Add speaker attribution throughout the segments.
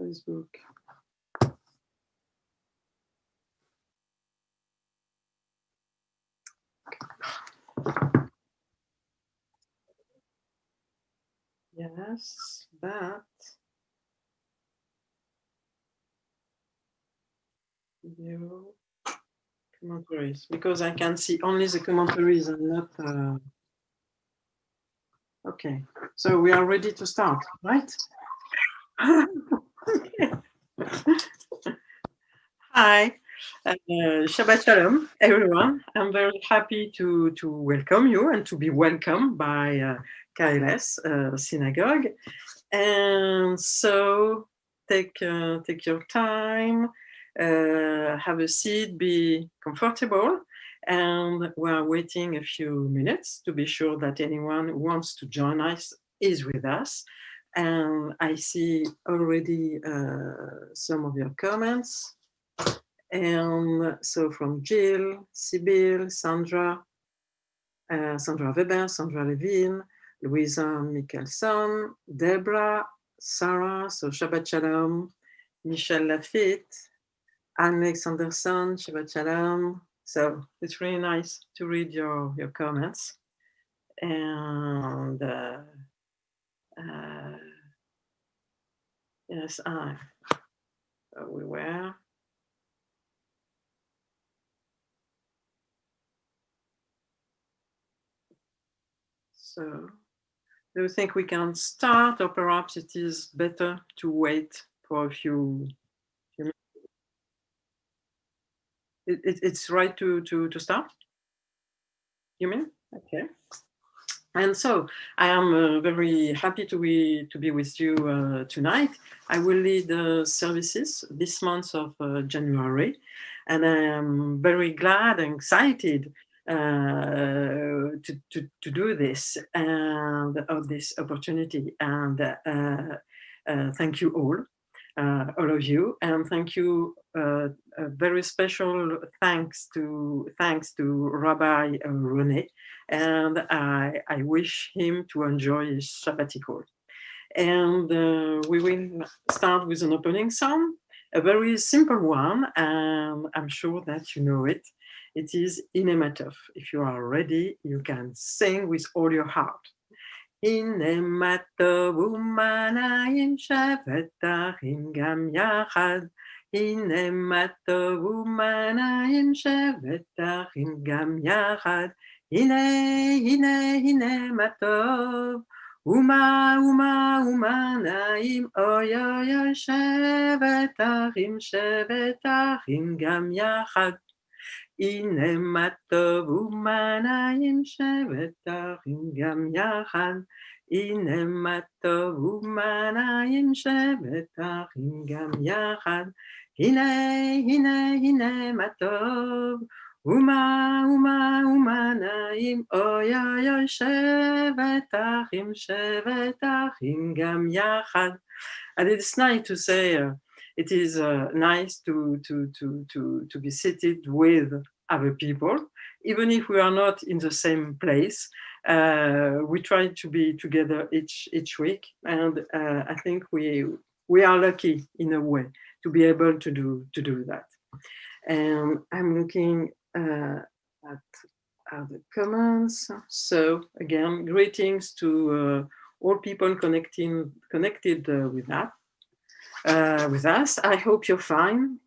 Speaker 1: Facebook. Yes, but video commentaries, because I can see only the commentaries and not. Okay, so we are ready to start, right? Hi, Shabbat shalom, everyone. I'm very happy to welcome you and to be welcomed by KLS Synagogue. And so take your time, have a seat, be comfortable. And we're waiting a few minutes to be sure that anyone who wants to join us is with us. And I see already some of your comments. And so from Jill, Sibyl, Sandra Weber, Sandra Levine, Louisa Michelson, Deborah, Sarah, so Shabbat Shalom, Michelle Lafitte, Alex Anderson, Shabbat Shalom. So it's really nice to read your comments. And yes, we were. So do you think we can start, or perhaps it is better to wait for a few minutes? It's right to start? You mean? Okay. And so I am very happy to be with you tonight. I will lead services this month of January, and I am very glad and excited to do this and of this opportunity. And thank you all of you, and thank you. A very special thanks to Rabbi René, and I wish him to enjoy his sabbatical. And we will start with an opening psalm, a very simple one, and I'm sure that you know it. It is Inematov. If you are ready, you can sing with all your heart. Inematov umanayim shevetachim gam yachad. הנה מה טוב ומעניים שבטחים גם יחד. הנה מה טוב ומעניים אוי אוי אוי שבטחים גם יחד. הנה מה טוב ומעניים שבטחים גם יחד. הנה מה טוב ומעניים שבטחים גם יחד. הנה מה טוב ומעניים אוי אוי אוי שבטחים גם יחד. And it's nice to say it is nice to be seated with other people, even if we are not in the same place. We try to be together each week, and I think we are lucky in a way to be able to do that. And I'm looking at the comments. So again, greetings to all people connected with us. I hope you're fine.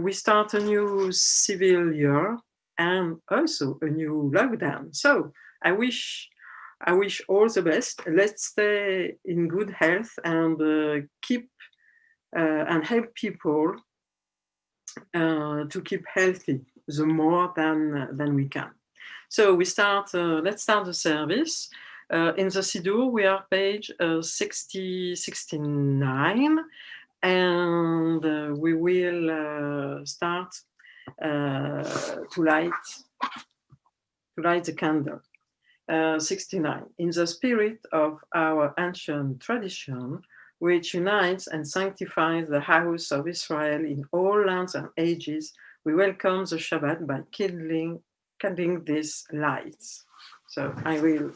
Speaker 1: We start a new civil year and also a new lockdown. So I wish all the best. Let's stay in good health and keep and help people to keep healthy the more than we can. So we start. Let's start the service. In the Siddur, we are page 69, and we will start to light the candle. 69. In the spirit of our ancient tradition, which unites and sanctifies the house of Israel in all lands and ages, we welcome the Shabbat by kindling these lights. So I will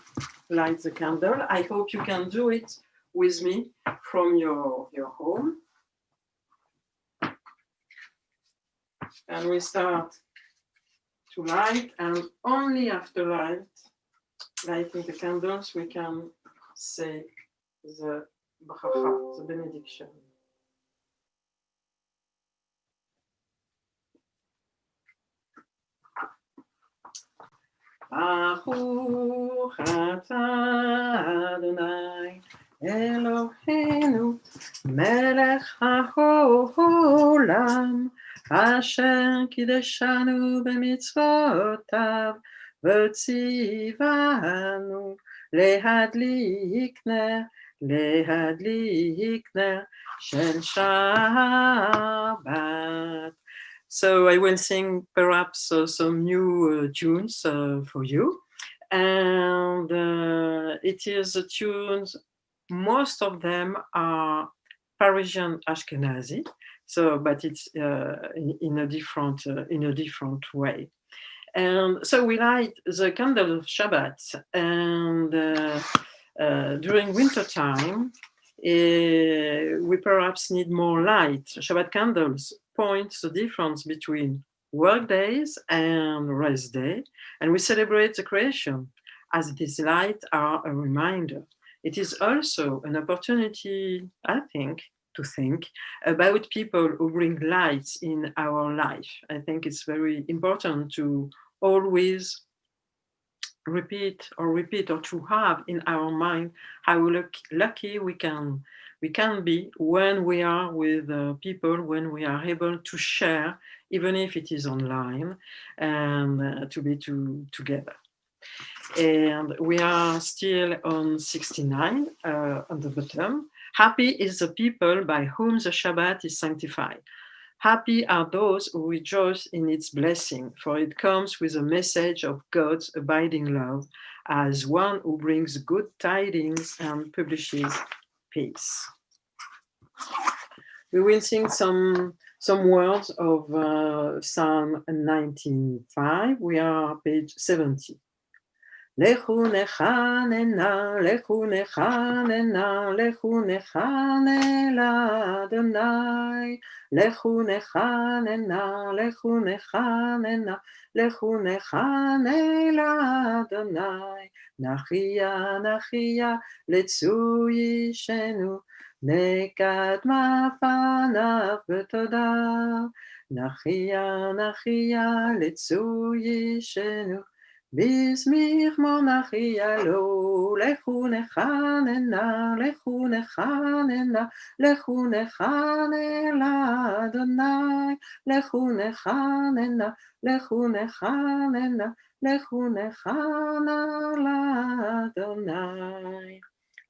Speaker 1: light the candle. I hope you can do it with me from your home. And we start to light, and only after lighting the candles, we can say the bracha, the benediction. Baruch atah Adonai Eloheinu melech haolam asher kideshanu b'mitzvotav v'tzivanu lehadlik ner shel Shabbat. So I will sing perhaps some new tunes for you. And it is tunes, most of them are Parisian Ashkenazi, so but it's in a different way. And so we light the candle of Shabbat, and during winter time, we perhaps need more light. Shabbat candles point the difference between work days and rest day, and we celebrate the creation, as these lights are a reminder. It is also an opportunity, I think, to think about people who bring lights in our life. I think it's very important to always repeat or to have in our mind how lucky we can be when we are with people, when we are able to share, even if it is online, and to be together. And we are still on 69 on the bottom. Happy is the people by whom the Shabbat is sanctified. Happy are those who rejoice in its blessing, for it comes with a message of God's abiding love, as one who brings good tidings and publishes peace. We will sing some words of Psalm 19:5. We are page 70. Lechu nechanena, lechu nechanena, lechu nechanela Adonai. Lechu nechanena, lechu nechanena, lechu nechanela Adonai. Nachia, nachia, letzui shenu, nekadma panav b'todah. Nachia, nachia, letzui shenu, Bismich monachia lo, lechu nechanena, lechu nechanena, lechu nechanela Adonai, lechu nechanena, lechu nechanena, lechu nechanela Adonai.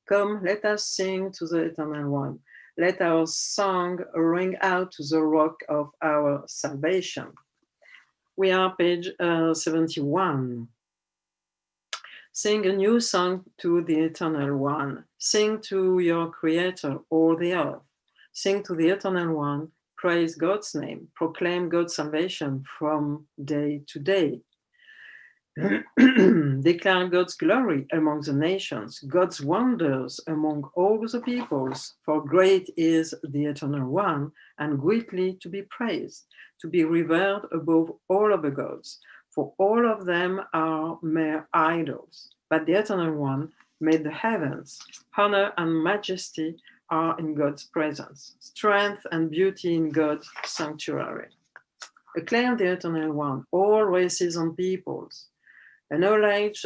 Speaker 1: Come, let us sing to the Eternal One. Let our song ring out to the rock of our salvation. We are page 71. Sing a new song to the Eternal One. Sing to your Creator, all the earth. Sing to the Eternal One. Praise God's name. Proclaim God's salvation from day to day. Declare God's glory among the nations, God's wonders among all the peoples. For great is the Eternal One, and greatly to be praised, to be revered above all other gods. For all of them are mere idols. But the Eternal One made the heavens. Honor and majesty are in God's presence, strength and beauty in God's sanctuary. Acclaim the Eternal One, all races and peoples. Acknowledge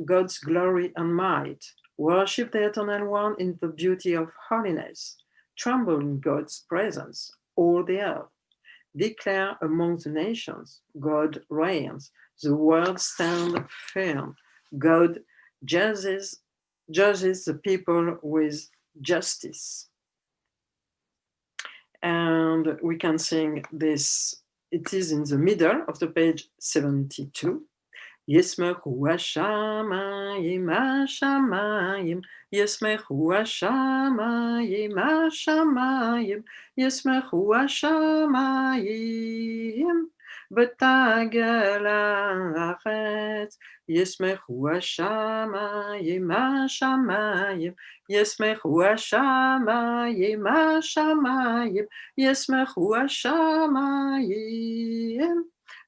Speaker 1: God's glory and might. Worship the Eternal One in the beauty of holiness. Tremble in God's presence, all the earth. Declare among the nations, God reigns. The world stands firm. God judges the people with justice. And we can sing this. It is in the middle of the page 72. Yismechu hashamayim, hashamayim, Yismechu hashamayim, hashamayim, Yismechu hashamayim, ותגל הארץ, ישמחו השמיים, השמיים, ישמחו השמיים, השמיים, ישמחו השמיים,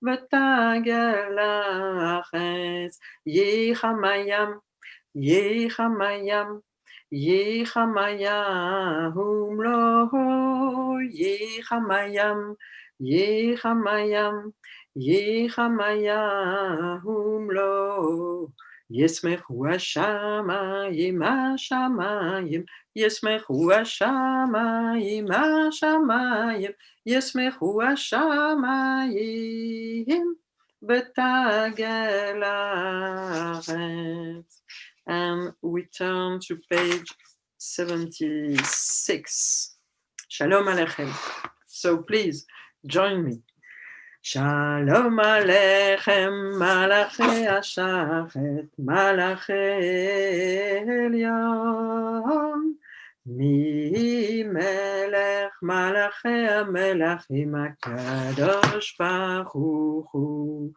Speaker 1: ותגל הארץ, ייחם הים, ייחם הים, ייחם הים ומלואו, ייחם הים, ייחם הים, ייחם הים ומלואו, ישמחו השמיים, השמיים, ישמחו השמיים, השמיים, ישמחו השמיים, ותגל הארץ. And we turn to page 76. Shalom Aleichem. So please join me. Shalom Aleichem, Malachi Ashachet, Malachi Elyon. Mi melech Malachi HaMelachim HaKadosh Baruch Hu.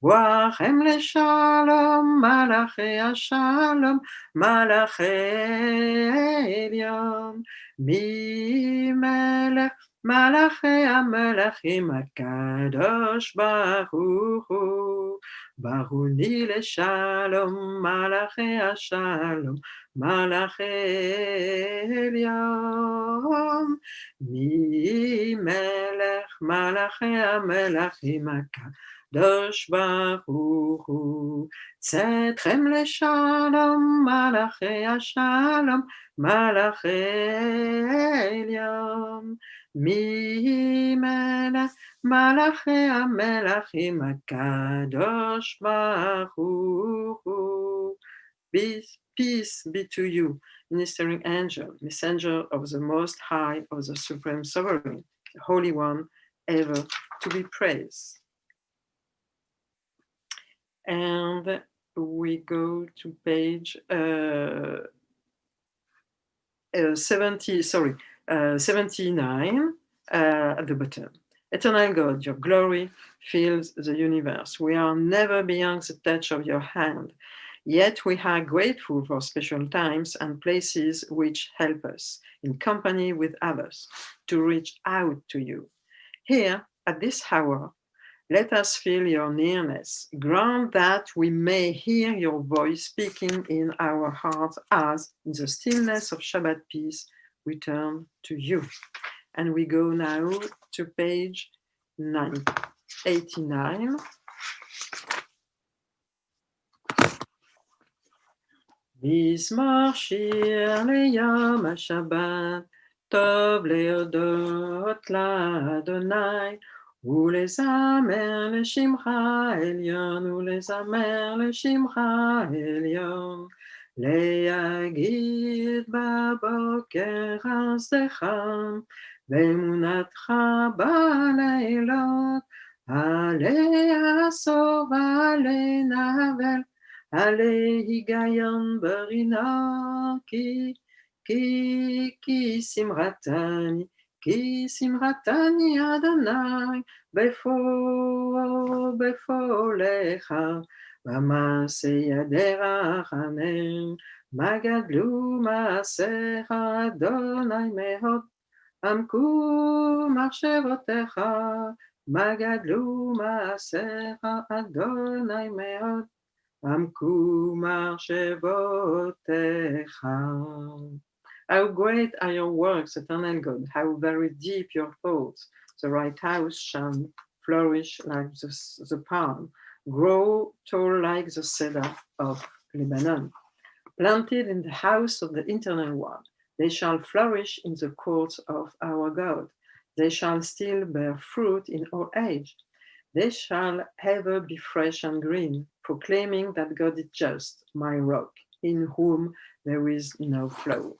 Speaker 1: Boachem leshalom, Malachi Ashalom, Malachi Elyon. Mi melech Malachi HaMelachim HaKadosh Baruch Hu. Baruni leshalom, Malachi Ashalom, Malachi Elyon. Mi melech Malachi HaMelachim HaKadosh Dosh Baruch Hu. Tzedchem leshalom, Malachi Ashalom, Malachi Elyon. Mi melech Malachi HaMelachim HaKadosh Baruch Hu. Peace be to you, ministering angel, messenger of the Most High, of the Supreme Sovereign, the Holy One, ever to be praised. And we go to page 79 at the bottom. Eternal God, your glory fills the universe. We are never beyond the touch of your hand. Yet we are grateful for special times and places which help us, in company with others, to reach out to you. Here, at this hour, let us feel your nearness. Grant that we may hear your voice speaking in our hearts as, in the stillness of Shabbat peace, we turn to you. And we go now to page 89. Mizmor shir leyom HaShabbat, tov leodot laAdonai, ולזמר לשמך עליון, ולזמר לשמך עליון, להגיד בבוקר חסדך, ואמונתך בלילות, עלי עשור ועלי נבל, עלי היגיון ברינה, כי שמרתני, כי שמרתני אדוני בפועלך, במעשה ידיך רחמן, מה גדלו מעשיך אדוני מאוד, עמקו מחשבותיך, מה גדלו מעשיך אדוני מאוד, עמקו מחשבותיך. How great are your works, eternal God, how very deep your thoughts. The right house shall flourish like the palm, grow tall like the cedar of Lebanon. Planted in the house of the Eternal One, they shall flourish in the courts of our God. They shall still bear fruit in old age. They shall ever be fresh and green, proclaiming that God is just, my rock, in whom there is no flaw.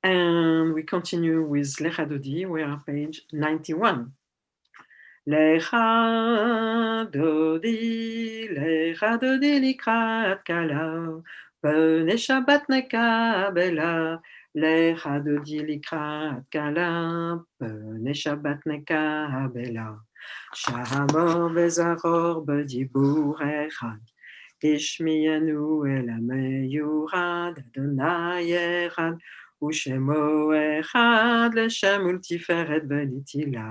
Speaker 1: And we continue with Lecha Dodi, we are page 91. Lecha Dodi likrat kala, pene Shabbat nekabela, Lecha dodi likrat kala, Pene Shabbat neka bela. Shamor bezaror bedibur echad. Ishmiyanu el ameyurad, Adonai echad. Ushemo echad, Leshem ultiferet benitila.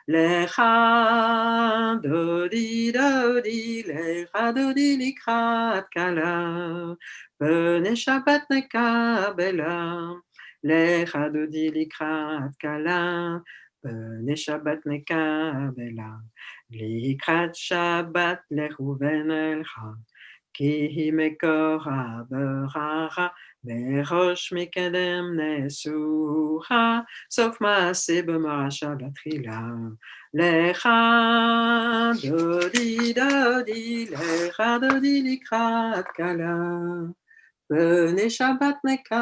Speaker 1: Lecha dodi dodi, Lecha dodi likrat kala. Pene Shabbat neka bela. Lecha dodi likrat kala. Pene Shabbat neka bela. Likrat Shabbat lechuven elcha. Ki hi mekora berara. Berosh mikedem nesuha. Sof maase b'mara Shabbat chila. Lecha dodi dodi. Lecha dodi likrat kala. Pene Shabbat neka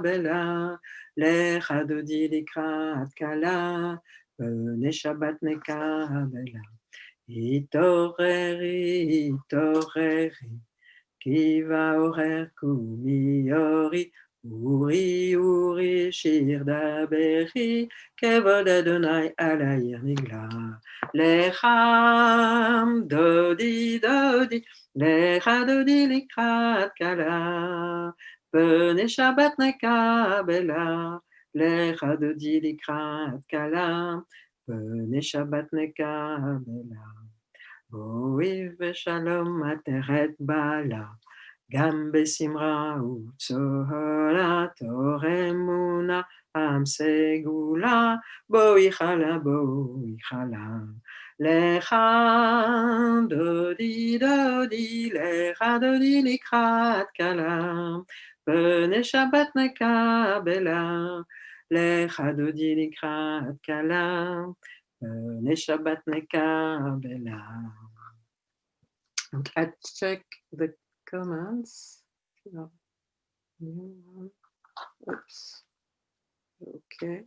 Speaker 1: bela. Lecha dodi likrat kala. Pene Shabbat neka bela. Itoreri, itoreri, ki va orer kumi ori, uri, uri, shir daberi, kevod Adonai alayir nigla. Lecham dodi dodi, lecha dodi likrat kala, pene Shabbat neka bela, lecha dodi likrat kala, pene Shabbat neka bela. Oiv shalom ateret bala, gam besimra utzola, toremuna am segula, boi chala, lecha dodi dodi, lecha dodi likrat kala, pene Shabbat neka bela, lecha dodi likrat kala. Pene Shabbat neka bela. I check the comments. No. Oops. Okay.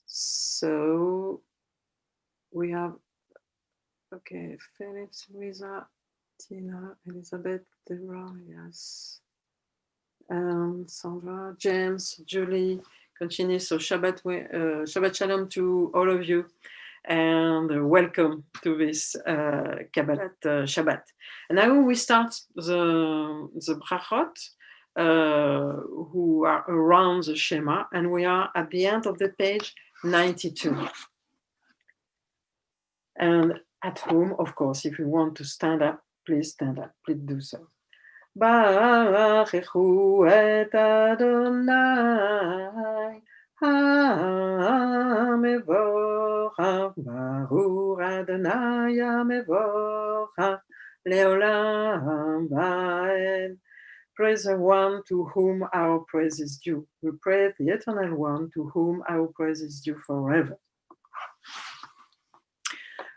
Speaker 1: So we have, okay, Felix, Luisa, Tina, Elizabeth, Deborah, yes. Sandra, James, Julie, continue. So Shabbat Shalom to all of you, and welcome to this Kabbalat Shabbat. And now we start the brachot, who are around the Shema, and we are at the end of the page 92. And at home, of course, if you want to stand up, please stand up. Please do so. Barechu et Adonai HaMevorach, Baruch Adonai HaMevorach Leolam Vaed. Praise the one to whom our praise is due. We praise the eternal one to whom our praise is due forever.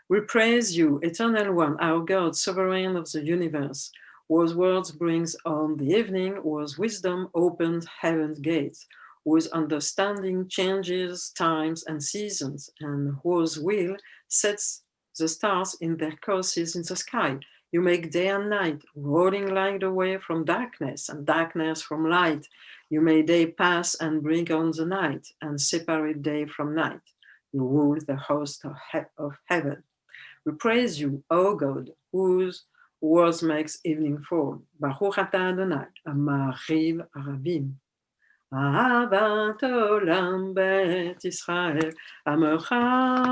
Speaker 1: We praise you, eternal one, our God, sovereign of the universe, whose words brings on the evening, whose wisdom opens heaven's gates, whose understanding changes times and seasons, and whose will sets the stars in their courses in the sky. You make day and night, rolling light away from darkness and darkness from light. You make day pass and bring on the night, and separate day from night. You rule the host of heaven. We praise you, O God, whose words makes evening fall. Baruch atah Adonai, Amariv Aravim. Ahavat olam bet Israel, Amechavta,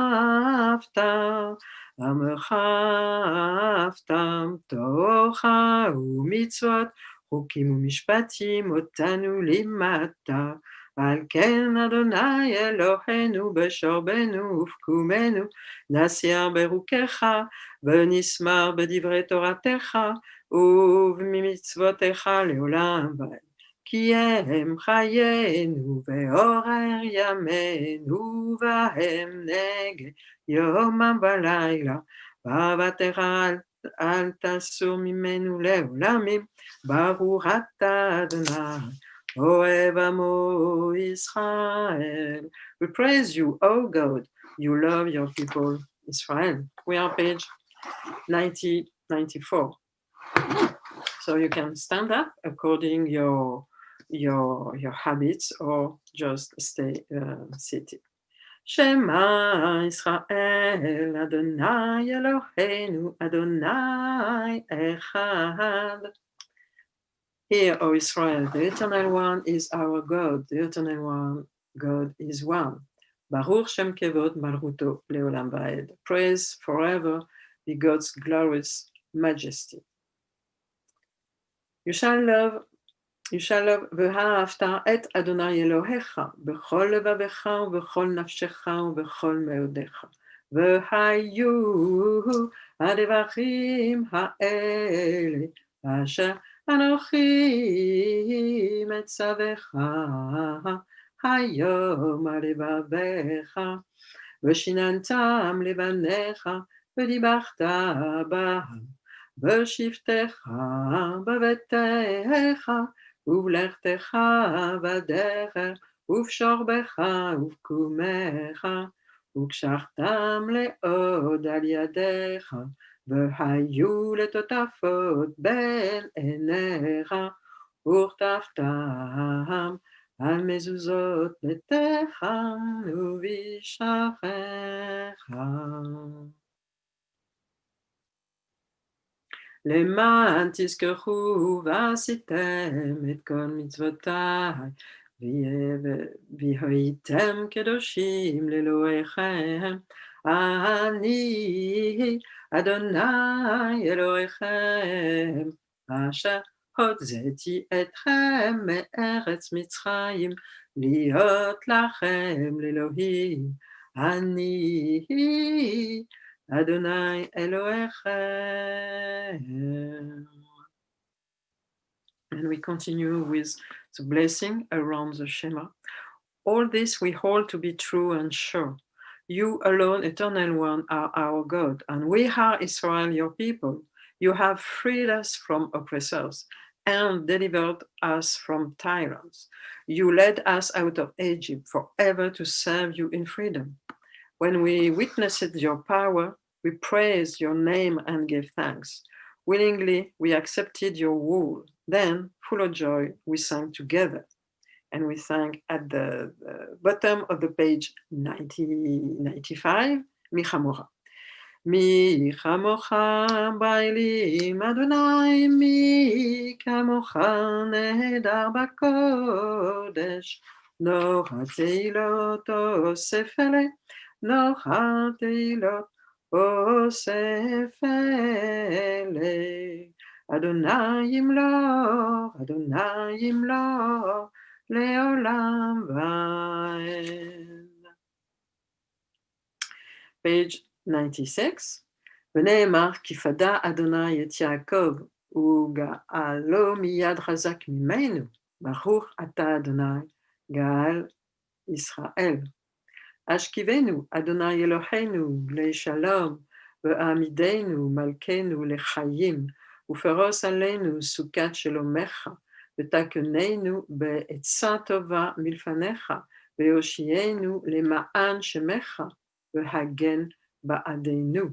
Speaker 1: Tocha umitzvot, Chukim umishpatim, otanu limata. Al ken Adonai Eloheinu b'shorbenu ufkumenu, Nasir berukecha, v'nismar b'divrei toratecha, uv'mimitzvotecha leolam va'ed. Ki הם חיינו ואורך ימינו והם נגד יומם ולילה, ואהבתך אל תסור ממנו לעולמים, ברוך אתה אדוני אוהב עמו Israel. We praise you, O God, you love your people Israel. We are page 94. So you can stand up according your your habits or just stay seated. Shema Israel, Adonai Eloheinu, Adonai Echad. Hear, O Israel, the Eternal One is our God. The Eternal One, God is one. Baruch Shem Kevod Malchuto Leolam Vaed. Praise forever be God's glorious majesty. You shall love ואהבת את אדוני אלוהיך בכל לבבך ובכל נפשך ובכל מאודיך. והיו הדברים האלה אשר אנוכי מצווך היום על לבביך ושיננתם לבניך ודיברת בהם בשבתך בביתך ובלכתך בדרך ובשוכבך ובקומך וקשרתם לעוד על ידיך והיו לטוטפות בין עיניך וכתבתם על מזוזות ביתך ובשעריך. למען תזכרו ועשיתם את כל מצוותיי, והייתם קדושים לאלוהיכם. אני אדוני אלוהיכם, אשר הוצאתי אתכם מארץ מצרים, להיות לכם לאלוהים. אני Adonai Elohechem. And we continue with the blessing around the Shema. All this we hold to be true and sure. You alone, Eternal One, are our God, and we are Israel, your people. You have freed us from oppressors and delivered us from tyrants. You led us out of Egypt forever to serve you in freedom. When we witnessed your power, we praised your name and gave thanks. Willingly, we accepted your rule. Then, full of joy, we sang together. And we sang at the bottom of the page 95, Michamocha. Michamocha bailim Adonai, Michamocha nehedar bakodesh, Noha teilot osefele, Noha teilot osefele, Adonai yimlo, Adonai yimlo, Leolam vaed. Page 96. ונאמר כי פדה אדוני את יעקב וגאלו מיד חזק ממנו, ברוך אתה אדוני גאל ישראל. אשכיבנו אדוני אלוהינו לשלום ועמידנו מלכנו לחיים ופרוס עלינו סוכת שלומך ותקננו בעצה טובה מלפניך ויושיענו למען שמך והגן בעדנו.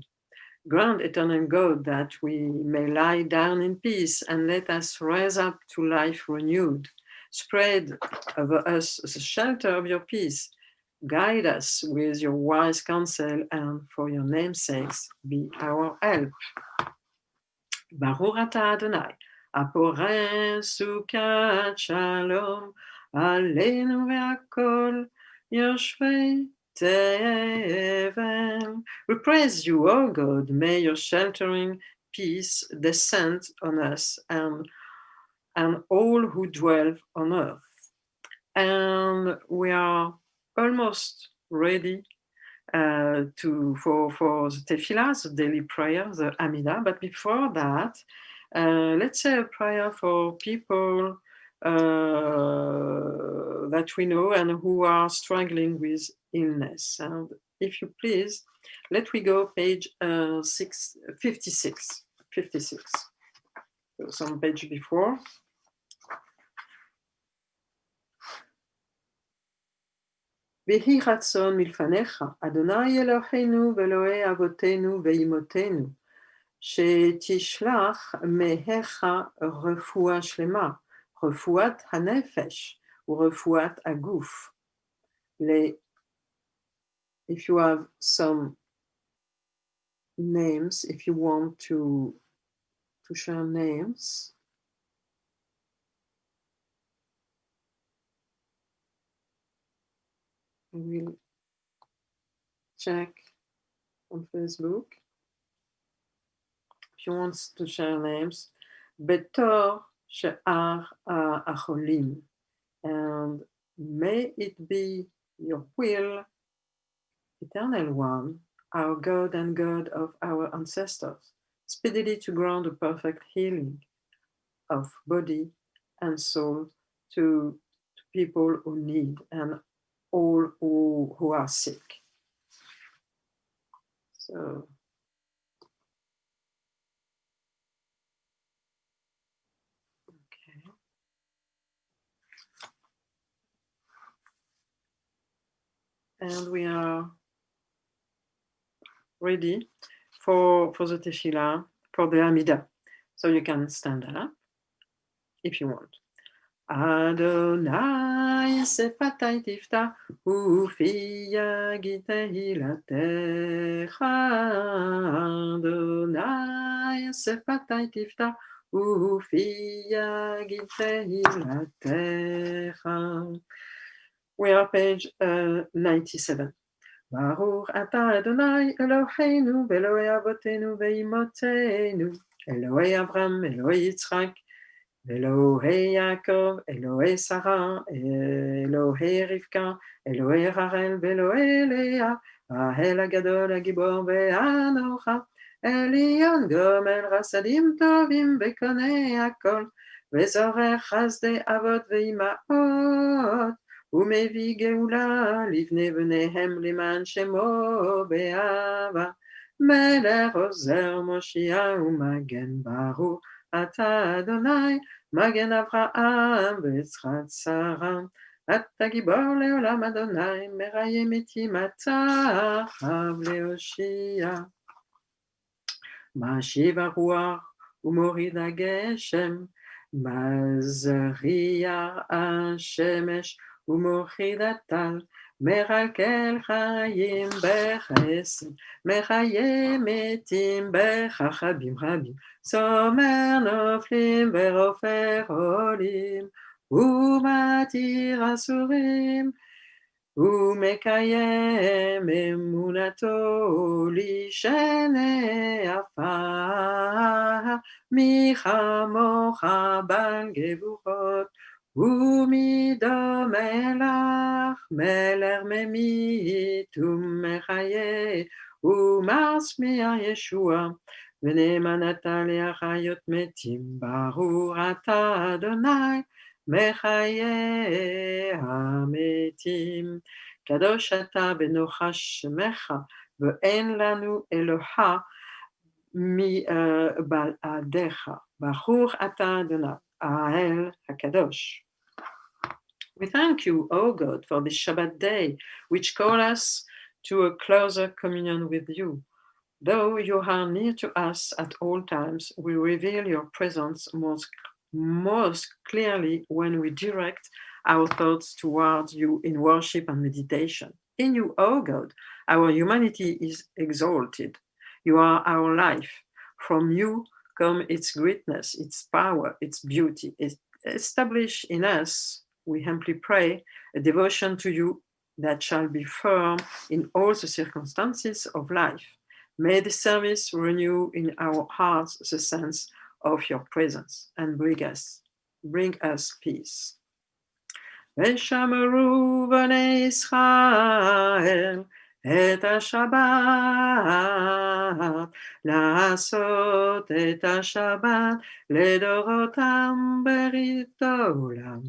Speaker 1: Grant, eternal God, that we may lie down in peace and let us rise up to life renewed. Spread over us the shelter of your peace. Guide us with your wise counsel and for your name's sakes be our help. Baruch atah Adonai, הפורש סוכת שלום עלינו והכל יושבי Tevel. We praise you, O God. May your sheltering peace descend on us and all who dwell on earth. And we are almost ready for the tefillah, the daily prayer, the Amidah. But before that, let's say a prayer for people that we know and who are struggling with illness. And if you please, let we go page 56. Some page before. ויהי רצון מלפניך, אדוני אלוהינו ואלוהי אבותינו ואימותינו, שתשלח מהך רפואה שלמה, רפואת הנפש ורפואת הגוף. If you have some names, if you want to share names, I will check on Facebook. If you want to share names, בתור שאר החולים, and may it be your will, Eternal One, our God and God of our ancestors, speedily to grant a perfect healing of body and soul to people who need and all who are sick. So, okay. And we are ready for the tefillah, for the Amidah. So you can stand up if you want. Adonai sefatai tifta ufi yagid tehilatecha. Adonai sefatai tifta ufi yagid tehilatecha. We are page 97. Baruch atah Adonai Eloheinu ve'Elohei avotenu ve'imotenu Elohei Abraham, Elohei Yitzchak, Elohei Yaakov, Elohei Sarah, Elohei Rivka, Elohei Ratel, Elohei Leah, Rahel Agadol Agibor ve'anocha, Elion Gomel Rasadim Tovim Bekonei Hakol, Ve'zorech Chasdei Avot ve'Imaot, ומביא גאולה לבני בניהם למען שמו באהבה. מלך עוזר מושיע ומגן ברוך אתה אדוני, מגן אברהם ויצחק שרה. אתה גיבור לעולם אדוני, מראיים איתי מטח להושיע. משיב הרוח ומוריד הגשם, מזריע השמש ומוחיד הטל, מקלקל חיים בחסד, מחיה מתים בחכבים רבים, סומר נופלים ורופא חולים, ומתיר אסורים, ומקיים אמונתו לשני עפר, מי כמוך בעל גבורות, ומי דומה לך, מלך ממית ומחיה, ומשמיע ישועה, ונאמן אתה להחיות מתים, ברוך אתה אדוני, מחיי המתים. קדוש אתה בנוחש שמך, ואין לנו אלוה מבלעדיך. ברוך אתה אדוני, האל הקדוש. We thank you, O God, for this Shabbat day, which calls us to a closer communion with you. Though you are near to us at all times, we reveal your presence most clearly when we direct our thoughts towards you in worship and meditation. In you, O God, our humanity is exalted. You are our life. From you come its greatness, its power, its beauty. Establish in us, we humbly pray, a devotion to you that shall be firm in all the circumstances of life. May the service renew in our hearts the sense of your presence and bring us peace. ושמרו בני ישראל את השבת, לעשות את השבת לדורותם ברית העולם.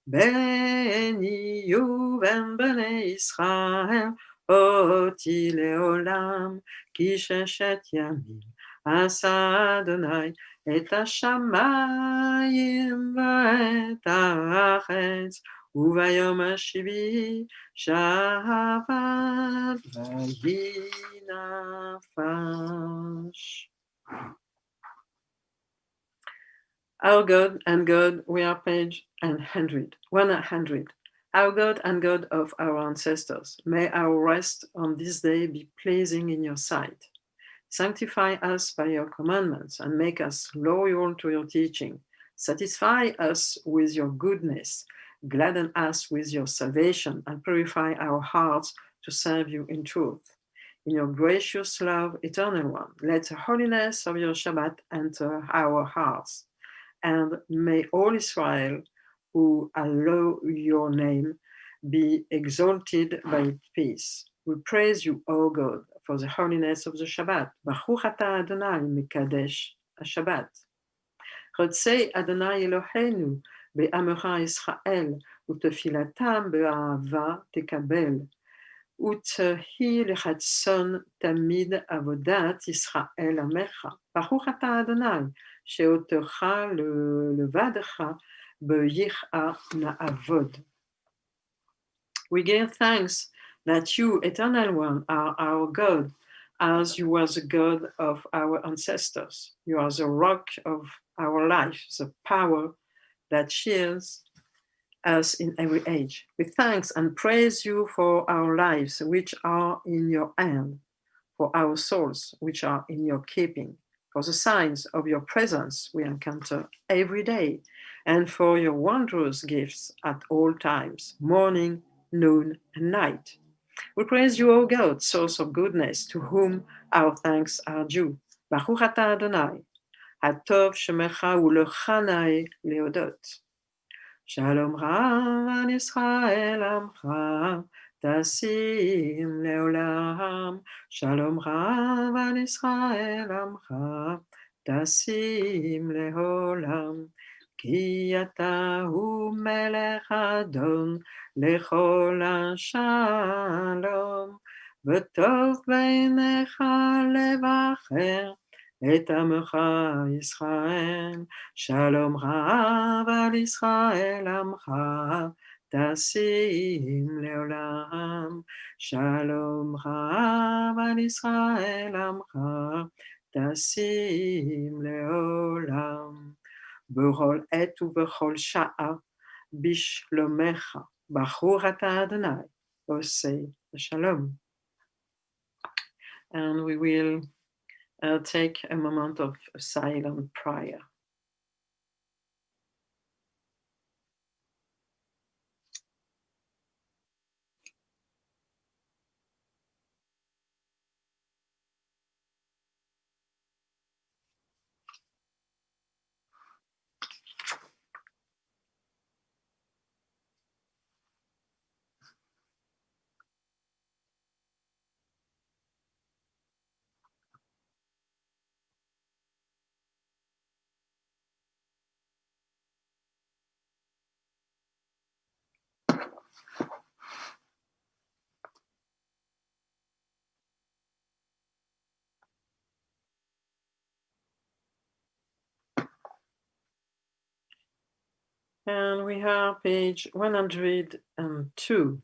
Speaker 1: בין יהיו בין בני ישראל אותי לעולם, כי ששת ימים עשה אדוני את השמיים ואת הארץ, וביום השביעי שבת ויהי נפש. Our God and God, we are page 100. Our God and God of our ancestors, may our rest on this day be pleasing in your sight. Sanctify us by your commandments and make us loyal to your teaching. Satisfy us with your goodness, gladden us with your salvation, and purify our hearts to serve you in truth. In your gracious love, eternal one, let the holiness of your Shabbat enter our hearts. And may all Israel who allow your name be exalted by peace. We praise you, O God, for the holiness of the Shabbat. Baruch atah Adonai mekadesh Shabbat. Chotzei Adonai Eloheinu be'amecha Israel utefilatam be'ahava tekabel. ותהי לרצון תמיד עבודת ישראל עמך. ברוך אתה אדוני, שאותך לבדך ביראה נעבוד. We give thanks that you, Eternal One, are our God, as you were the God of our ancestors. You are the rock of our life, the power that shields us in every age. We thanks and praise you for our lives, which are in your hand, for our souls, which are in your keeping, for the signs of your presence we encounter every day, and for your wondrous gifts at all times, morning, noon, and night. We praise you, O God, source of goodness, to whom our thanks are due. Baruch atah Adonai, hatov shemecha u'lechanai leodot. Shalom Rav Israel Amcha, Tasim Leolam. Shalom Rav Israel Amcha, Tasim Leolam. Ki ata hu melech Adon lechol Shalom. V'tov beinecha levacher et Amcha Israel. Shalom Rav al Israel Amcha, Tasim Leolam. Shalom Rav al Israel Amcha, Tasim Leolam. B'chol et u'b'chol sha'a, bishlomecha, Baruch atah Adonai, osei shalom. And we will take a moment of silent prayer. And we have page 102.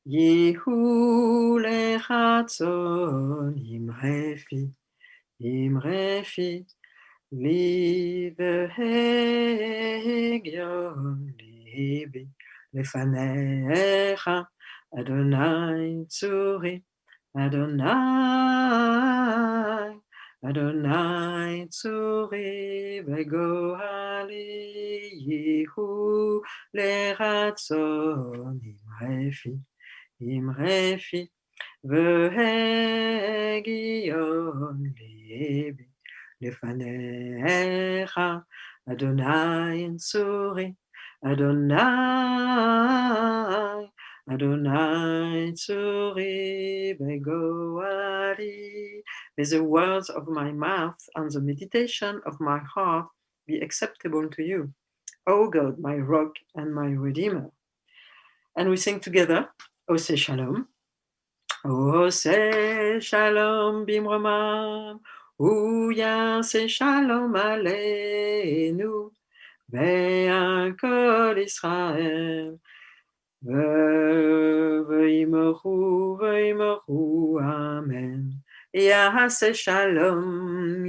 Speaker 1: Yehu lechatzon imrefi, li vehegyon libi, lefanecha, Adonai tzuri, Adonai tzuri begohali, Yehu leratzon imrefi, והגיון ליבי לפניך, אדוני צורי, Adonai tzuri begoari. May the words of my mouth and the meditation of my heart be acceptable to you, O God, my rock and my redeemer. And we sing together, Ose Shalom. Ose Shalom bimromam, Uyase Shalom aleinu, ve'al kol Israel. V'yimochu, amen. Yahase shalom,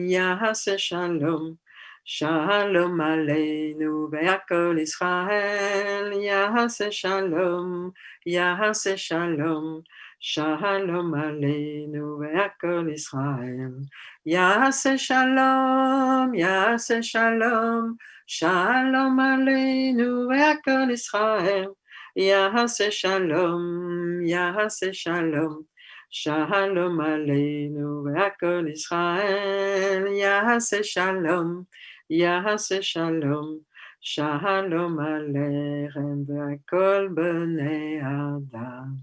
Speaker 1: Shalom Aleinu ve'akol Israel, Yahaseh Shalom, Yahaseh Shalom, Shalom Aleinu ve'akol Israel, Yahaseh Shalom, Yahaseh Shalom, Shalom Aleinu ve'akol Israel, Yahaseh Shalom, Yahaseh Shalom, Shalom Aleinu ve'akol Israel, Yahaseh Shalom, Yahaseh Shalom, Shalom Aleichem ve'akol bnei Adam,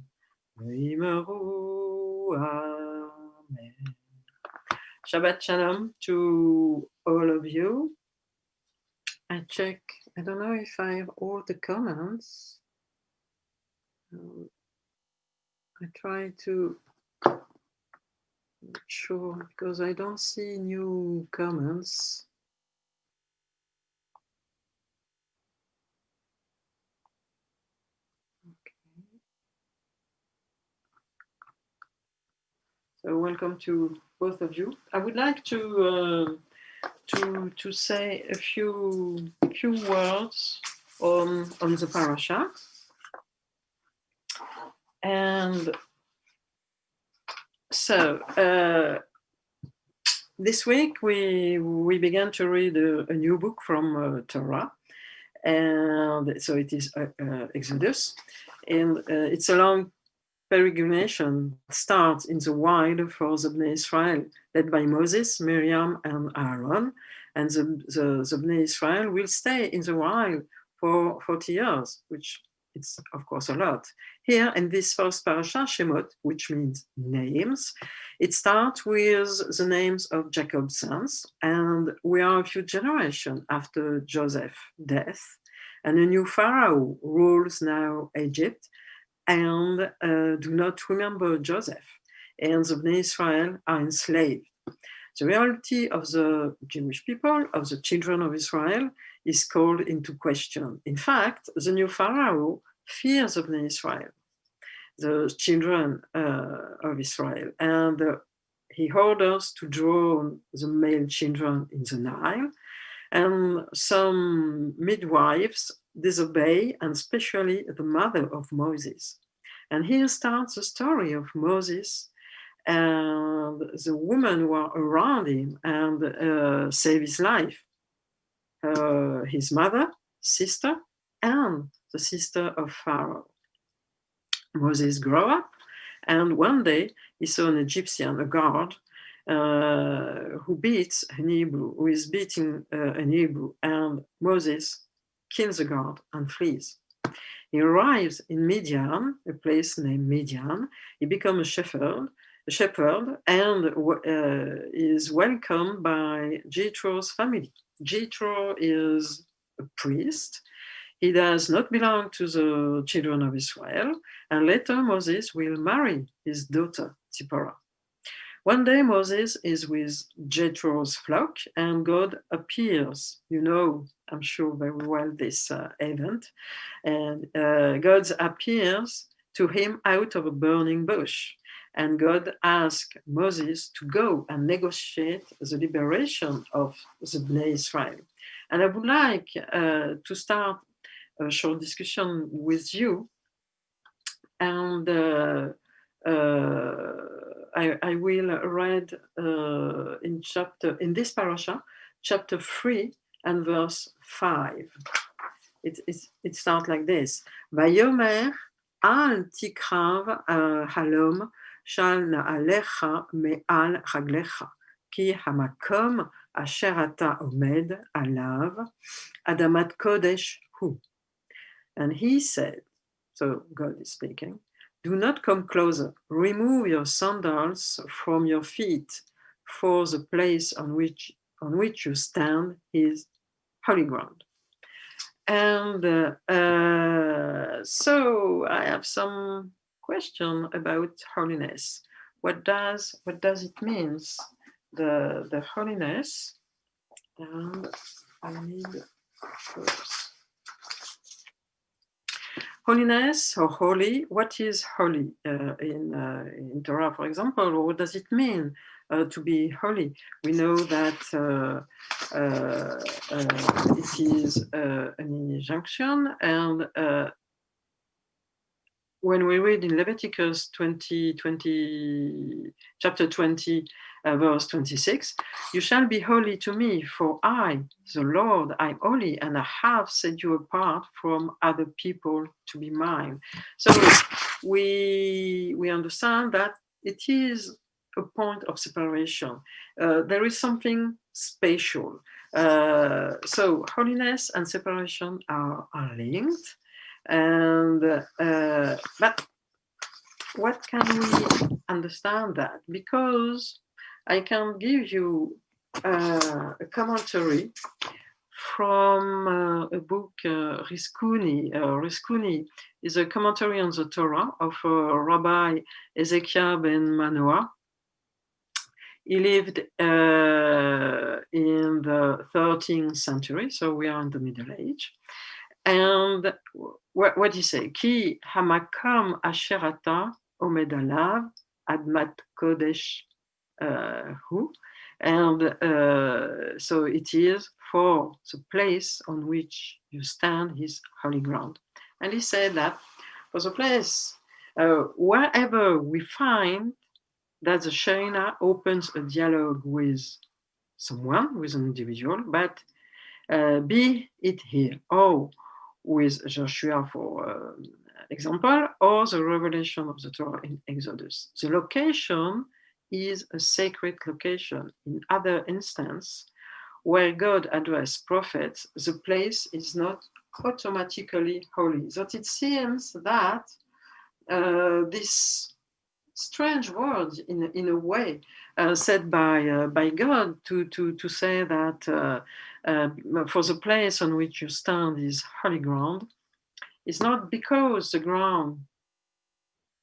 Speaker 1: v'yimeru Amen. Shabbat Shalom to all of you. I check, I don't know if I have all the comments. I try to sure because I don't see new comments. So welcome to both of you. I would like to say a few words on the parasha, and so this week we began to read a new book from Torah, and so it is Exodus, and it's a long peregrination starts in the wild for the Bnei Israel, led by Moses, Miriam, and Aaron. And the Bnei Israel will stay in the wild for 40 years, which is, of course, a lot. Here, in this first parasha, Shemot, which means names, it starts with the names of Jacob's sons, and we are a few generations after Joseph's death, and a new Pharaoh rules now Egypt, and do not remember Joseph, and the Bnei Israel are enslaved. The reality of the Jewish people, of the children of Israel, is called into question. In fact, the new Pharaoh fears the Bnei Israel, the children of Israel, and he orders to drown the male children in the Nile, and some midwives disobey, and especially the mother of Moses. And here starts the story of Moses and the women who are around him and save his life. His mother, sister, and the sister of Pharaoh. Moses grew up, and one day he saw an Egyptian, a guard, who beats an Hebrew, who is beating an Hebrew, and Moses kills the guard and flees. He arrives in Midian, a place named Midian. He becomes a shepherd, and is welcomed by Jethro's family. Jethro is a priest. He does not belong to the children of Israel, and later Moses will marry his daughter, Zipporah. One day Moses is with Jethro's flock, and God appears. You know, I'm sure very well this event. And God appears to him out of a burning bush. And God asks Moses to go and negotiate the liberation of the Bnei Israel. And I would like to start a short discussion with you. And I will read in this parasha, chapter 3 and verse 5. It starts like this. Vayomer al tikrav halom shal na'alecha me'al raglecha ki hamakom asher ata omed alav adamat kodesh hu. And he said, so God is speaking, do not come closer. Remove your sandals from your feet, for the place on which you stand is holy ground. And so I have some question about holiness. What does it mean? The holiness, and I need first. Holiness or holy, what is holy in Torah, for example, or what does it mean to be holy. We know that it is an injunction, and when we read in Leviticus 20, chapter 20, verse 26, you shall be holy to me, for I, the Lord, I'm holy, and I have set you apart from other people to be mine. So we understand that it is a point of separation. There is something special. So holiness and separation are linked. And but what can we understand that? Because I can give you a commentary from a book, Riskuni. Riskuni is a commentary on the Torah of Rabbi Ezekiel ben Manoah. He lived in the 13th century, so we are in the Middle Age. And what do you say? Ki hamakam asherata omed alav admat kodesh hu. And so it is for the place on which you stand is holy ground. And he said that for the place, wherever we find that the Shekhinah opens a dialogue with someone, with an individual, but be it here or with Joshua, for example, or the revelation of the Torah in Exodus. The location is a sacred location. In other instances, where God addressed prophets, the place is not automatically holy. That it seems that this strange word, in a way, said by God to say that for the place on which you stand is holy ground, is not because the ground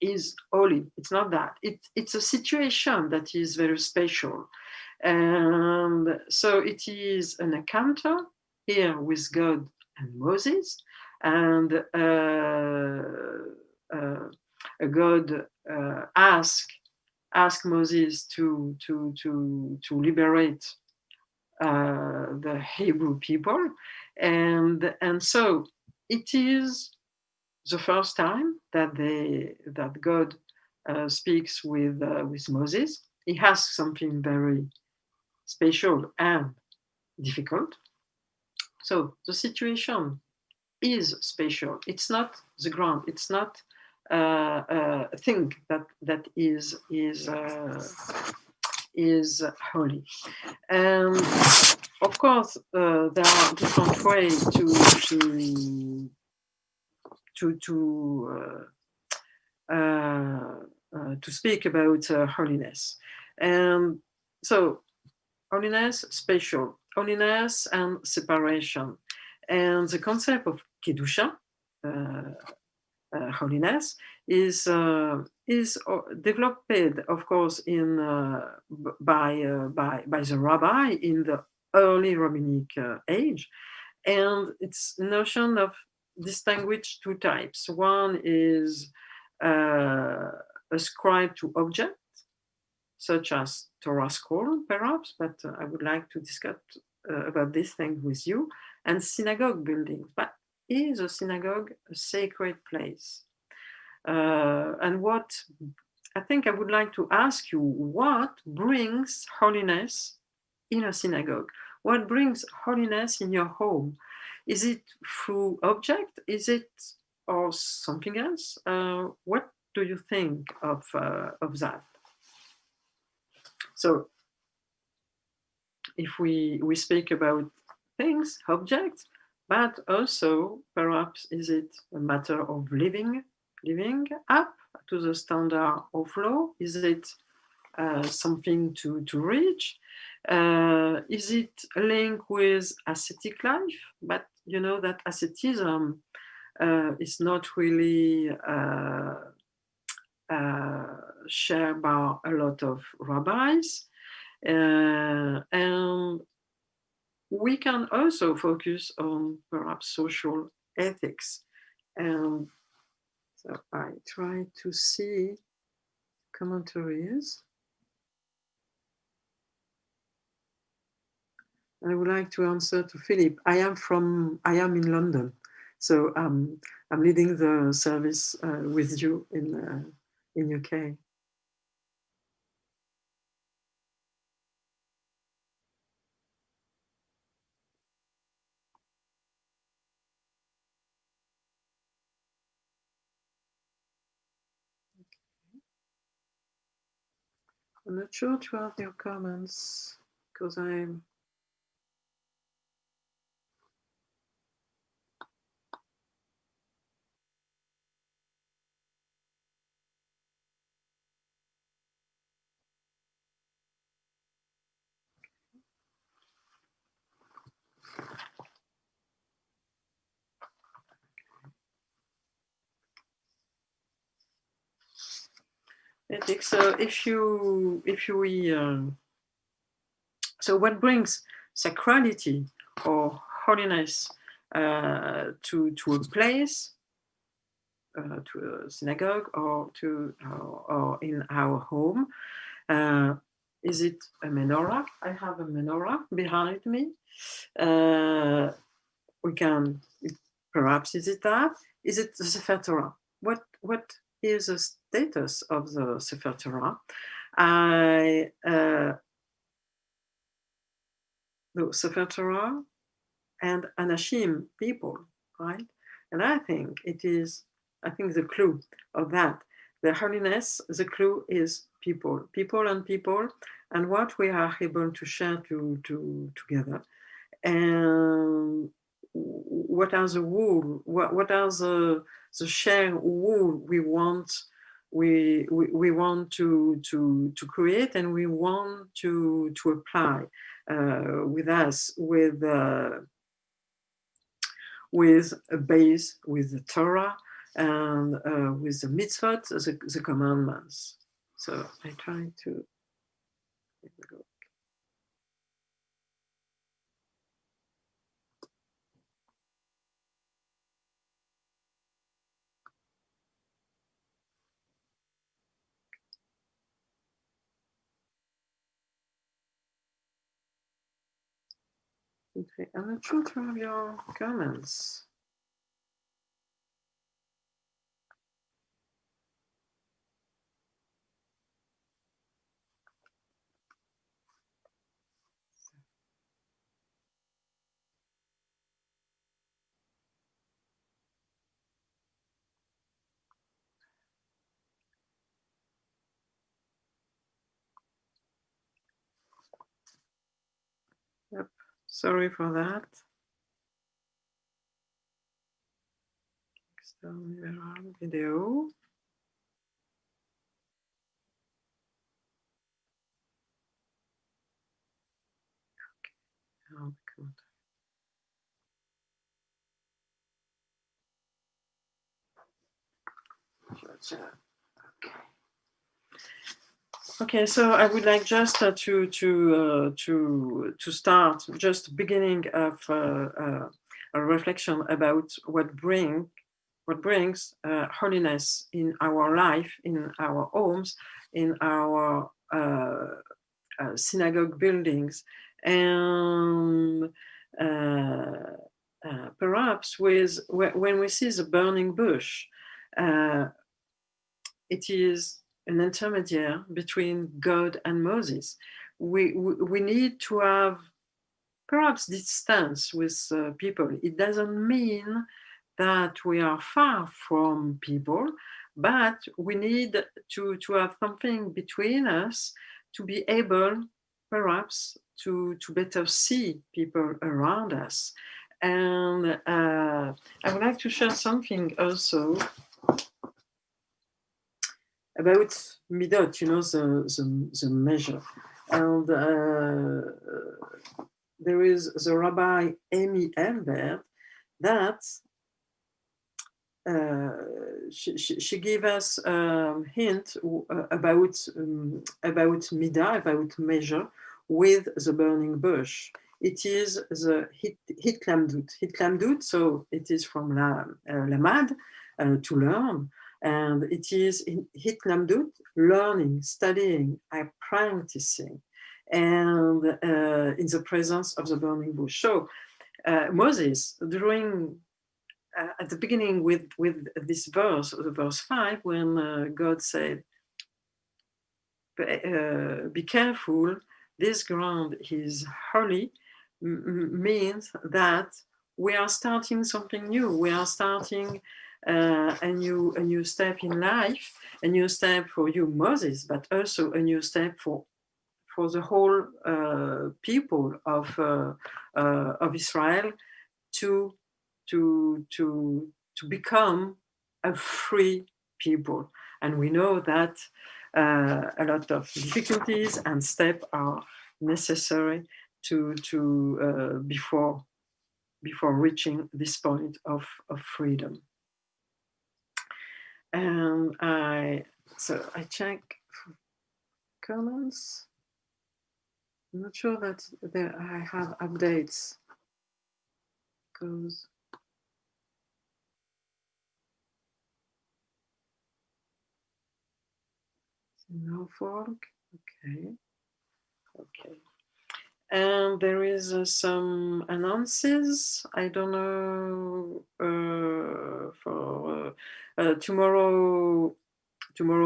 Speaker 1: is holy. It's not that. It's a situation that is very special. And so it is an encounter here with God and Moses, and God asked Moses to liberate the Hebrew people, and so it is the first time that God speaks with Moses. He has something very special and difficult. So the situation is special. It's not the ground. It's not a thing that is holy. And of course, there are different ways to speak about holiness. And so holiness, special, holiness and separation. And the concept of Kedusha, holiness, is developed, of course, by the Rabbi in the early rabbinic age. And its notion of distinguish two types. One is ascribed to object, such as Torah scroll, perhaps, but I would like to discuss about this thing with you, and synagogue buildings. But is a synagogue a sacred place? And what I think I would like to ask you, what brings holiness in a synagogue? What brings holiness in your home? Is it through object? Is it or something else? What do you think of that? So if we speak about things, objects, but also perhaps is it a matter of living up to the standard of law? Is it something to reach? Is it linked with ascetic life? But you know that asceticism is not really shared by a lot of rabbis. And we can also focus on perhaps social ethics. And so I try to see commentaries. I would like to answer to Philip. I am in London, so I'm leading the service with you in UK. I'm not sure to have your comments because I'm. Ethics. So so what brings sacrality or holiness to a place, to a synagogue, or in our home? Is it a menorah? I have a menorah behind me. We can perhaps is it that? Is it the Sefer Torah? What is the status of the Sefer Torah? The Sefer Torah and Anashim, people, right? And I think the clue of that, the holiness, the clue is people, and what we are able to share together. And what are the wool? What are the share wool we want to create, and we want to apply with us with a base, with the Torah, and with the mitzvot, the commandments. So I try to. Okay, I'm not sure to have your comments. Yep, sorry for that. Kingston Liberal video. Oh, okay, so I would like just to start just beginning of a reflection about what brings holiness in our life, in our homes, in our synagogue buildings, and perhaps when we see the burning bush, it is an intermediary between God and Moses. We need to have perhaps distance with people. It doesn't mean that we are far from people, but we need to have something between us to be able perhaps to better see people around us. And I would like to share something also about midot, the measure. And there is the Rabbi Amy Elbert that she gave us a hint about midah, about measure with the burning bush. It is the hitlamdut, so it is from lamad, to learn, and it is hitlamdut, learning, studying, practicing. and in the presence of the burning bush. So Moses, during at the beginning with this verse, the verse 5, when God said, be careful, this ground is holy, means that we are starting something new. We are starting a new step in life, a new step for you, Moses, but also a new step for the whole people of Israel to become a free people. And we know that a lot of difficulties and steps are necessary before reaching this point of freedom. And I check comments. I'm not sure that I have updates because Norfolk. Okay. And there is some announces. I don't know for tomorrow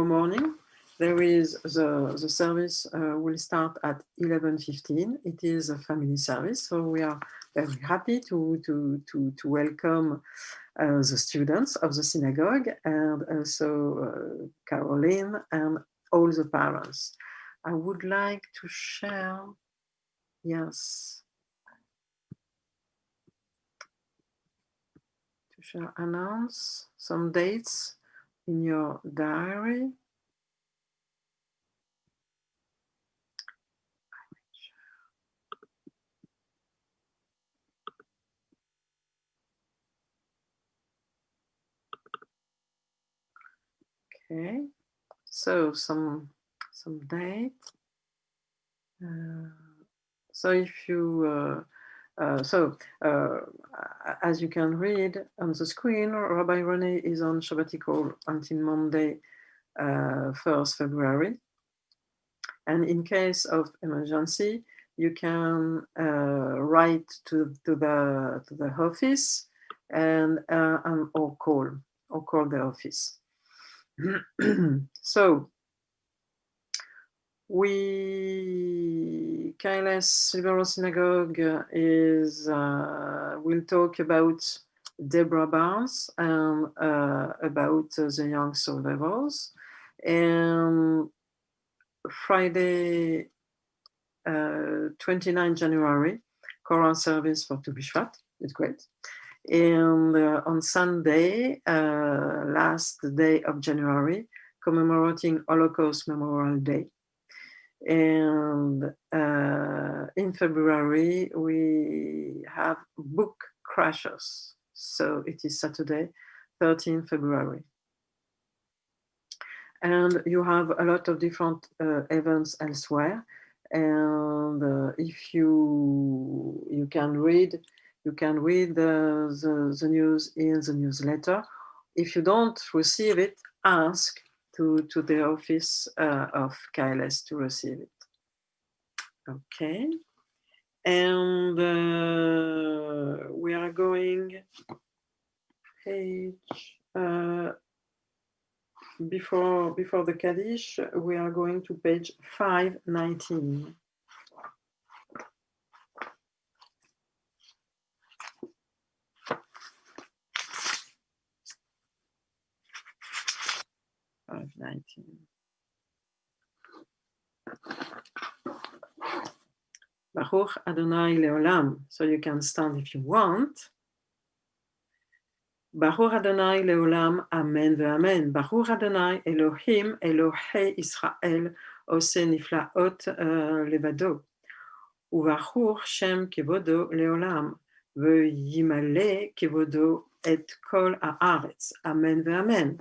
Speaker 1: morning. There is the service will start at 11:15. It is a family service, so we are very happy to welcome the students of the synagogue and also Caroline and all the parents. I would like to share, yes, announce some dates in your diary. Okay, so some date. So if you as you can read on the screen, Rabbi René is on sabbatical until Monday, 1st February. And in case of emergency, you can write to the office and or call the office. So Kingston Liberal Synagogue will talk about Deborah Barnes and about the young survivors. And Friday, 29 January, choral service for Tu B'Shvat. It's great. And on Sunday, last day of January, commemorating Holocaust Memorial Day. And in February, we have book crashers. So it is Saturday, 13 February. And you have a lot of different events elsewhere. And if you can read the news in the newsletter. If you don't receive it, ask to the office of KLS to receive it. Okay. And we are going page before the Kaddish, we are going to page 519. Baruch Adonai Leolam. So you can stand if you want. Baruch Adonai Leolam, Amen ve'Amen. Baruch Adonai Elohim, Elohei Israel, Ose Niflaot Levado. Uvaruch Shem Kevodo Leolam, Ve'yimale Kevodo et Kol Haaretz. Amen ve'Amen.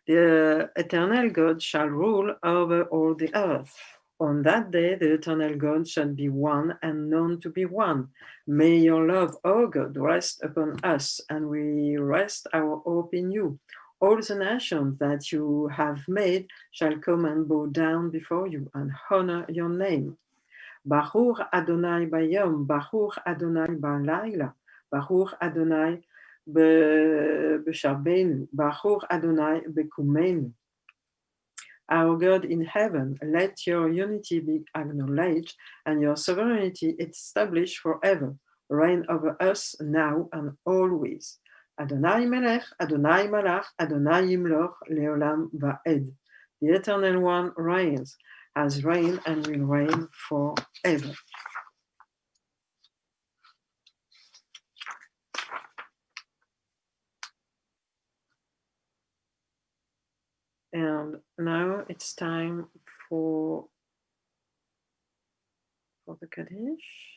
Speaker 1: The eternal God shall rule over all the earth. On that day, the eternal God shall be one and known to be one. May your love, O God, rest upon us, and we rest our hope in you. All the nations that you have made shall come and bow down before you and honor your name. Baruch Adonai Bayom, Baruch Adonai Balayla, Baruch Adonai Beshabenu, Baruch Adonai Bekumenu. Our God in heaven, let your unity be acknowledged and your sovereignty established forever. Reign over us now and always. Adonai Melech, Adonai Malach, Adonai Yimloch, Leolam Va'ed. The Eternal One reigns, has reigned and will reign forever. And now it's time for the Kaddish.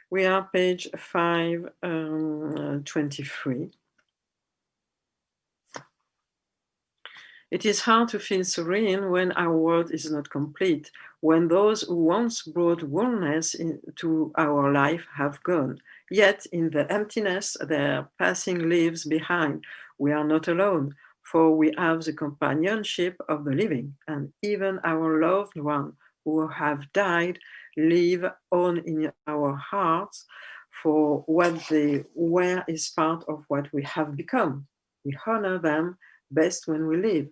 Speaker 1: We are page 523. It is hard to feel serene when our world is not complete, when those who once brought wholeness into our life have gone. Yet in the emptiness their passing leaves behind, we are not alone, for we have the companionship of the living, and even our loved ones who have died live on in our hearts, for what they were is part of what we have become. We honor them best when we live,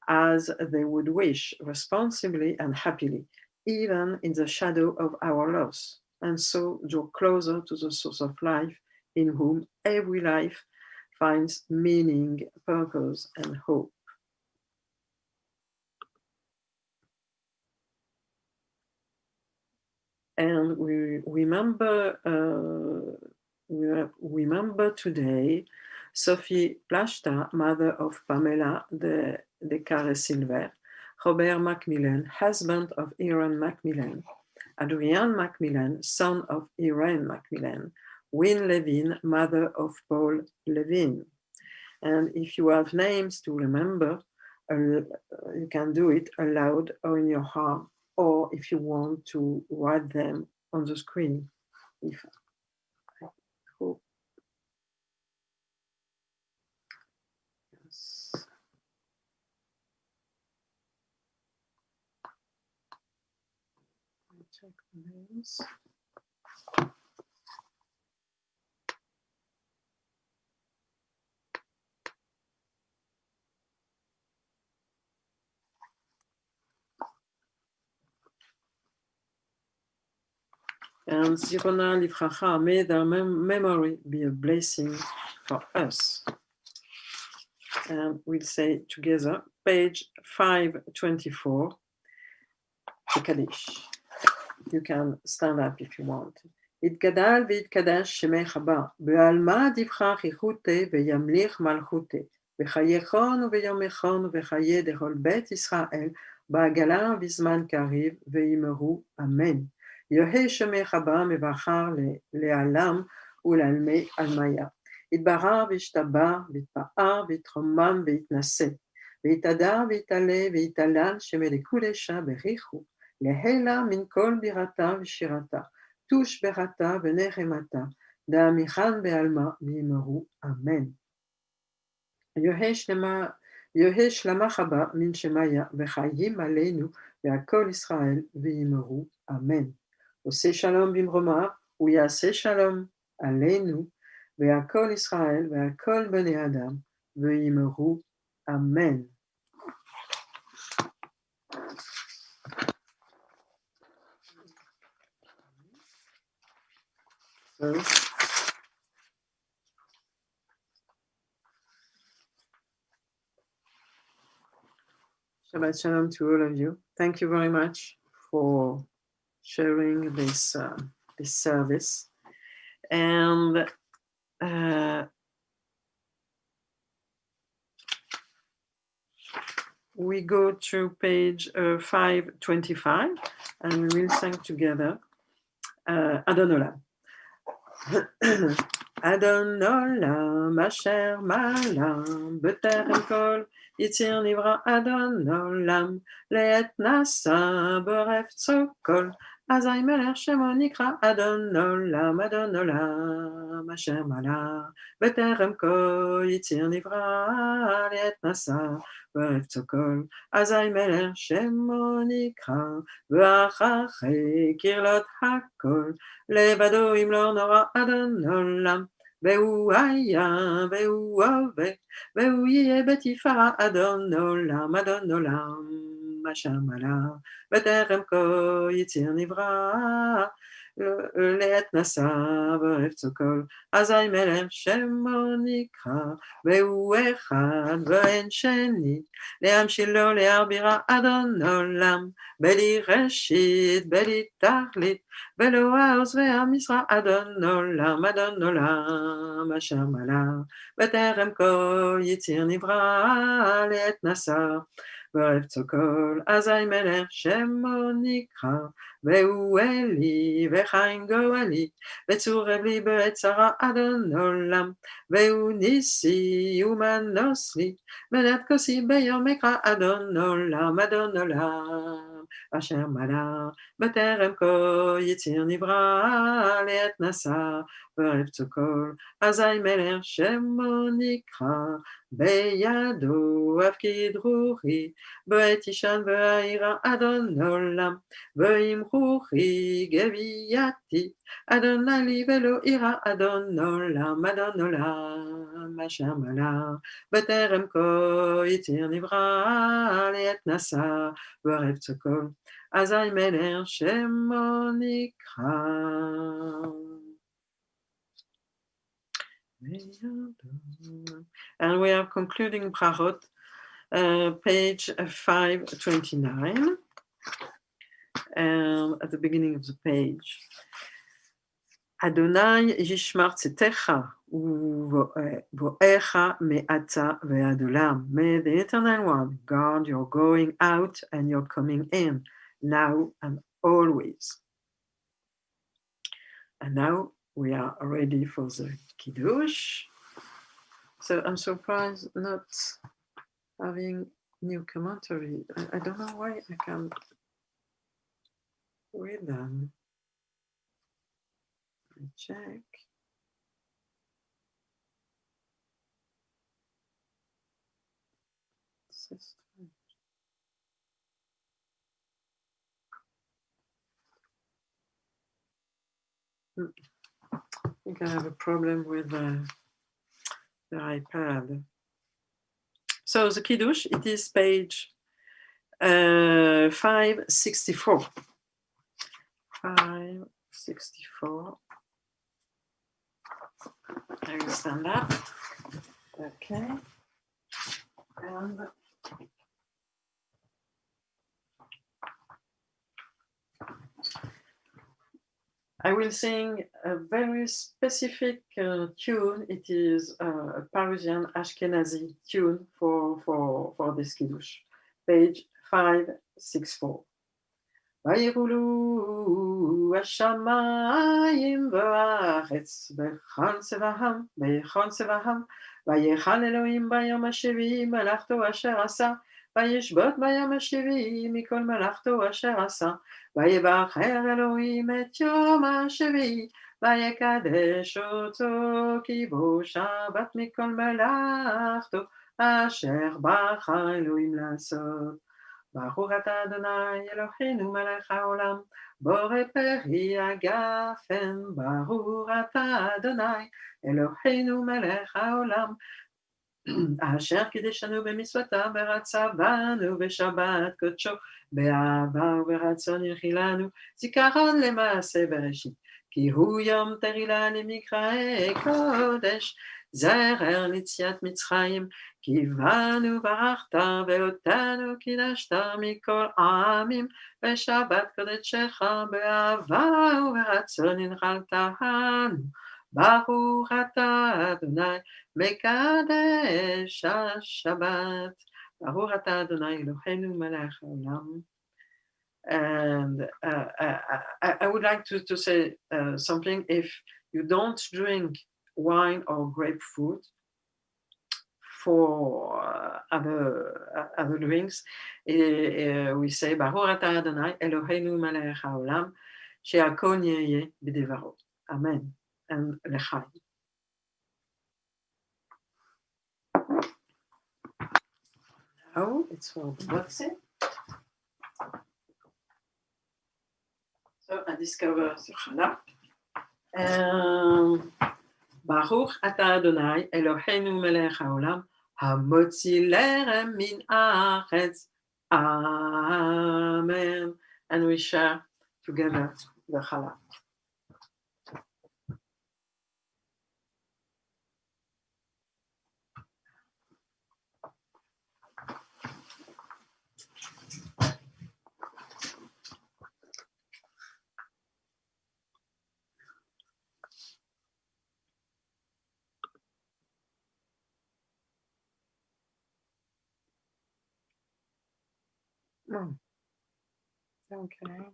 Speaker 1: as they would wish, responsibly and happily, even in the shadow of our loss, and so draw closer to the source of life, in whom every life finds meaning, purpose, and hope. And we remember today Sophie Plachta, mother of Pamela de Carre-Silver, Robert Macmillan, husband of Irene Macmillan, Adrienne Macmillan, son of Irene Macmillan, Wynne Levin, mother of Paul Levin. And if you have names to remember, you can do it aloud or in your heart, or if you want to write them on the screen. If I hope. Yes. Let me check the names. And Zirona Livracha, may their memory be a blessing for us. And we'll say together, page 524, the Kaddish. You can stand up if you want. יתגדל ויתקדש שמך הבא, בעלמא דבחך איכותה וימליך מלכותה, בחייכון וביומכון ובחיי דכל בית ישראל, בעגלה בזמן קריב, וימרו אמן. יהא שמך הבא מבחר לעלם ולעלמי עלמיה. יתברר וישתבח ויתפאר ויתרומם ויתנשא, ויתהדר ויתעלה ויתהלל שמלכולשה בריחו, להילה מן כל בירתה ושירתה, תוש ברתה ונחמתה, דעמיכן בעלמה וימרו אמן. יהא שלמך הבא מן שמיה, וחיים עלינו והכל ישראל וימרו אמן. עושה שלום במרומיו, הוא יעשה שלום עלינו, והכל ישראל והכל בני אדם וימרו אמן. Shabbat Shalom to all of you. Thank you very much for sharing this service. And we go to page 525, and we will sing together Adon Olam. Adon Olam, Asher Malam, B'terem Kol, Yitzir Nivra Adon Olam, Le'et Nasa, Boref Tzokol, אזי מלך שמו נקרא אדון עולם, אדון עולם, אשר מלך בטרם כל יציר נברא לעת נשא וארץ כל. אזי מלך שמו נקרא ואחרי קרלות הכל, לבדו אם לא נורא אדון עולם, והוא היה והוא הווה והוא יהיה בתפארה אדון עולם, אדון עולם, אשר מלך בטרם כל יציר נברא לעת נשא וארץ כל. אזי מלך שמו נקרא והוא אחד ואין שני, להמשילו להרבירה אדון עולם, בלי ראשית בלי תכלית, ולא העוז והמשרה אדון עולם, אדון עולם, אשר מלך בטרם כל יציר נברא לעת נשא וארץ כל. אזי מלך שמו נקרא והוא אלי וחיים גואלי, וצורב לי בעת צרה אדון עולם, והוא ניסי ומנוס לי, מנת כוסי ביום אקרא אדון עולם, אדון עולם, אשר מלך בטרם כל יציר נברא לעת נשא וארץ כל. אזי מלך שמו נקרא בידו הפקיד רוחי, בעת ישן והעירה אדון עולם, ואם רוחי גבייתי אדוני לי ולא אירא אדון עולם, אדון עולם, אשר מלך בטרם כל יציר נברא לעת נשא וארץ כל. אזי מלך שמו נקרא. And we are concluding Brachot, page 529, at the beginning of the page. Adonai yishmar tzetecha uvoecha me'ata ve'ad olam. May the Eternal One guard your going out and your coming in, now and always. And now we are ready for the Kiddush. So I'm surprised not having new commentary. I don't know why I can't read them. Let me check. I think I have a problem with the iPad. So the Kiddush, it is page 564. 564. I will stand up. Okay. And I will sing a very specific tune. It is a Parisian Ashkenazi tune for this Kiddush. Page 564. וירולו השמיים והארץ בכל צבאם, בכל צבאם, ויחל אלוהים ביום השביעי מלאכתו אשר עשה, וישבות ביום השביעי מכל מלאכתו אשר עשה, ויבחר אלוהים את יום השביעי, ויקדש אותו כי בו שבת מכל מלאכתו אשר בחר אלוהים לעשות. ברוך אתה אדוני אלוהינו מלך העולם, בורא פרי הגפן. ברוך אתה אדוני אלוהינו מלך העולם, אשר קידשנו במצוותיו ורצה בנו בשבת קודשו, באהבה וברצון יחילנו זיכרון למעשה בראשית, כי הוא יום תחילה למקראי קודש, זכר ליציאת מצרים, כי בנו ברכת ואותנו קידשת מכל העמים, בשבת קודשך באהבה וברצון הנחלתנו. ברוך אתה אדוני מקדש השבת. ברוך אתה אדוני אלוהינו מלך העולם. And I would like to say something. If you don't drink wine or grapefruit for other drinks, we say Baruch atah Adonai Eloheinu melech haolam. שהכל יהיה בדברו. אמן. And לחיים. Now it's for the boxing. So I discover the challah. ברוך אתה אדוני אלוהינו מלך העולם המוציא לחם מן הארץ. Amen. And we share together the challah. Okay.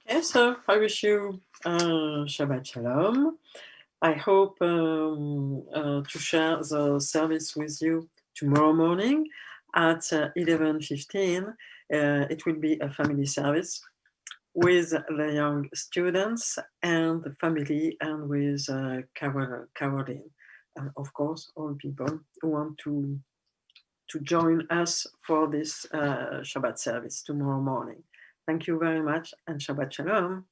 Speaker 1: Okay, so I wish you Shabbat Shalom. I hope to share the service with you tomorrow morning at 11:15. It will be a family service with the young students and the family and with Caroline. And of course, all people who want to join us for this Shabbat service tomorrow morning. Thank you very much and Shabbat Shalom.